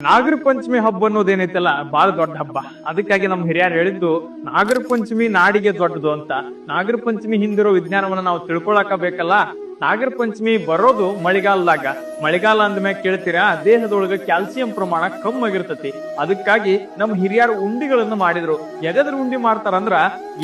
ನಾಗರ ಪಂಚಮಿ ಹಬ್ಬ ಅನ್ನೋದೇನೈತಲ್ಲ ಬಹಳ ದೊಡ್ಡ ಹಬ್ಬ. ಅದಕ್ಕಾಗಿ ನಮ್ ಹಿರಿಯರು ಹೇಳಿದ್ದು ನಾಗರ ಪಂಚಮಿ ನಾಡಿಗೆ ದೊಡ್ಡದು ಅಂತ. ನಾಗರ ಪಂಚಮಿ ಹಿಂದಿರೋ ವಿಜ್ಞಾನವನ್ನ ನಾವು ತಿಳ್ಕೊಳಕ ಬೇಕಲ್ಲ. ನಾಗರ ಪಂಚಮಿ ಬರೋದು ಮಳೆಗಾಲದಾಗ. ಮಳೆಗಾಲ ಅಂದ್ಮೇಲೆ ಕೇಳ್ತೀರಾ, ದೇಹದೊಳಗ ಕ್ಯಾಲ್ಸಿಯಂ ಪ್ರಮಾಣ ಕಮ್ಮಾಗಿರ್ತತಿ. ಅದಕ್ಕಾಗಿ ನಮ್ ಹಿರಿಯರು ಉಂಡಿಗಳನ್ನ ಮಾಡಿದ್ರು. ಎಗದ್ರ ಉಂಡಿ ಮಾಡ್ತಾರಂದ್ರ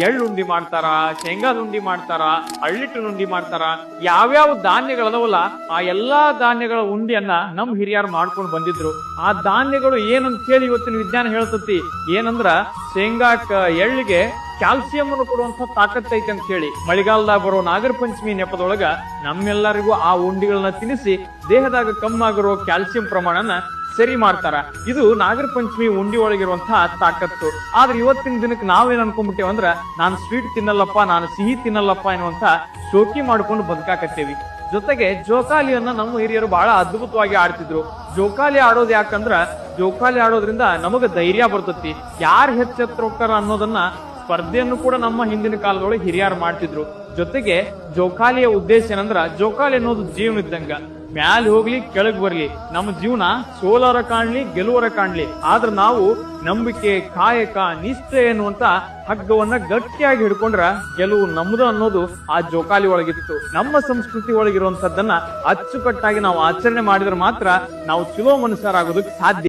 ಎಳ್ಳು ಉಂಡಿ ಮಾಡ್ತಾರ, ಶೇಂಗಾದ ಉಂಡಿ ಮಾಡ್ತಾರ, ಅಳ್ಳಿಟ್ಟಿನ ಉಂಡಿ ಮಾಡ್ತಾರ. ಯಾವ್ಯಾವ ಧಾನ್ಯಗಳದವಲ್ಲ ಆ ಎಲ್ಲಾ ಧಾನ್ಯಗಳ ಉಂಡಿಯನ್ನ ನಮ್ ಹಿರಿಯರು ಮಾಡ್ಕೊಂಡು ಬಂದಿದ್ರು. ಆ ಧಾನ್ಯಗಳು ಏನಂತ ಹೇಳಿ ಇವತ್ತಿನ ವಿಜ್ಞಾನ ಹೇಳ್ತತಿ. ಏನಂದ್ರ ಶೇಂಗಾಕ ಎಳ್ಳಿಗೆ ಕ್ಯಾಲ್ಸಿಯಂ ಅನ್ನು ಕೊಡುವಂತ ತಾಕತ್ ಐತೆ ಅಂತ ಹೇಳಿ ಮಳೆಗಾಲದಾಗ ಬರೋ ನಾಗರ ಪಂಚಮಿ ನೆಪದೊಳಗ ನಮ್ಮೆಲ್ಲರಿಗೂ ಆ ಉಂಡಿಗಳನ್ನ ತಿನ್ನಿಸಿ ದೇಹದಾಗ ಕಮ್ಮಾಗಿರೋ ಕ್ಯಾಲ್ಸಿಯಂ ಪ್ರಮಾಣನ ಸರಿ ಮಾಡ್ತಾರ. ಇದು ನಾಗರ ಪಂಚಮಿ ಉಂಡಿ ಒಳಗಿರುವಂತಹ ತಾಕತ್ತು. ಆದ್ರೆ ಇವತ್ತಿನ ದಿನಕ್ಕೆ ನಾವೇನ್ ಅನ್ಕೊಂಡ್ಬಿಟ್ಟೇವ ಅಂದ್ರ ನಾನು ಸ್ವೀಟ್ ತಿನ್ನಲ್ಲಪ್ಪ, ನಾನು ಸಿಹಿ ತಿನ್ನಲ್ಲಪ್ಪ ಎನ್ನುವಂತ ಶೋಕಿ ಮಾಡ್ಕೊಂಡು ಬದುಕಾಕತ್ತೇವಿ. ಜೊತೆಗೆ ಜೋಕಾಲಿಯನ್ನ ನಮ್ಮ ಹಿರಿಯರು ಬಹಳ ಅದ್ಭುತವಾಗಿ ಆಡ್ತಿದ್ರು. ಜೋಕಾಲಿ ಆಡೋದು ಯಾಕಂದ್ರ ಜೋಕಾಲಿ ಆಡೋದ್ರಿಂದ ನಮಗ ಧೈರ್ಯ ಬರ್ತತಿ. ಯಾರು ಹೆಚ್ಚೆತ್ರ ಹೋಗ್ತಾರ ಅನ್ನೋದನ್ನ ಸ್ಪರ್ಧೆಯನ್ನು ಕೂಡ ನಮ್ಮ ಹಿಂದಿನ ಕಾಲದೊಳಗೆ ಹಿರಿಯರು ಮಾಡ್ತಿದ್ರು. ಜೊತೆಗೆ ಜೋಕಾಲಿಯ ಉದ್ದೇಶ ಏನಂದ್ರ ಜೋಕಾಲಿ ಅನ್ನೋದು ಜೀವನ ಇದ್ದಂಗ. ಮ್ಯಾಲ ಹೋಗ್ಲಿ ಕೆಳಗ್ ಬರ್ಲಿ, ನಮ್ಮ ಜೀವನ ಸೋಲರ ಕಾಣ್ಲಿ ಗೆಲುವರ ಕಾಣ್ಲಿ, ಆದ್ರ ನಾವು ನಂಬಿಕೆ, ಕಾಯಕ, ನಿಷ್ಠೆ ಎನ್ನುವಂತ ಹಗ್ಗವನ್ನ ಗಟ್ಟಿಯಾಗಿ ಹಿಡ್ಕೊಂಡ್ರ ಗೆಲುವು ನಮ್ದು ಅನ್ನೋದು ಆ ಜೋಕಾಲಿ ಒಳಗಿತ್ತು. ನಮ್ಮ ಸಂಸ್ಕೃತಿ ಒಳಗಿರುವಂತದ್ದನ್ನ ಅಚ್ಚುಕಟ್ಟಾಗಿ ನಾವು ಆಚರಣೆ ಮಾಡಿದ್ರೆ ಮಾತ್ರ ನಾವು ಚಲೋ ಮನುಷ್ಯರಾಗೋದಕ್ಕೆ ಸಾಧ್ಯ.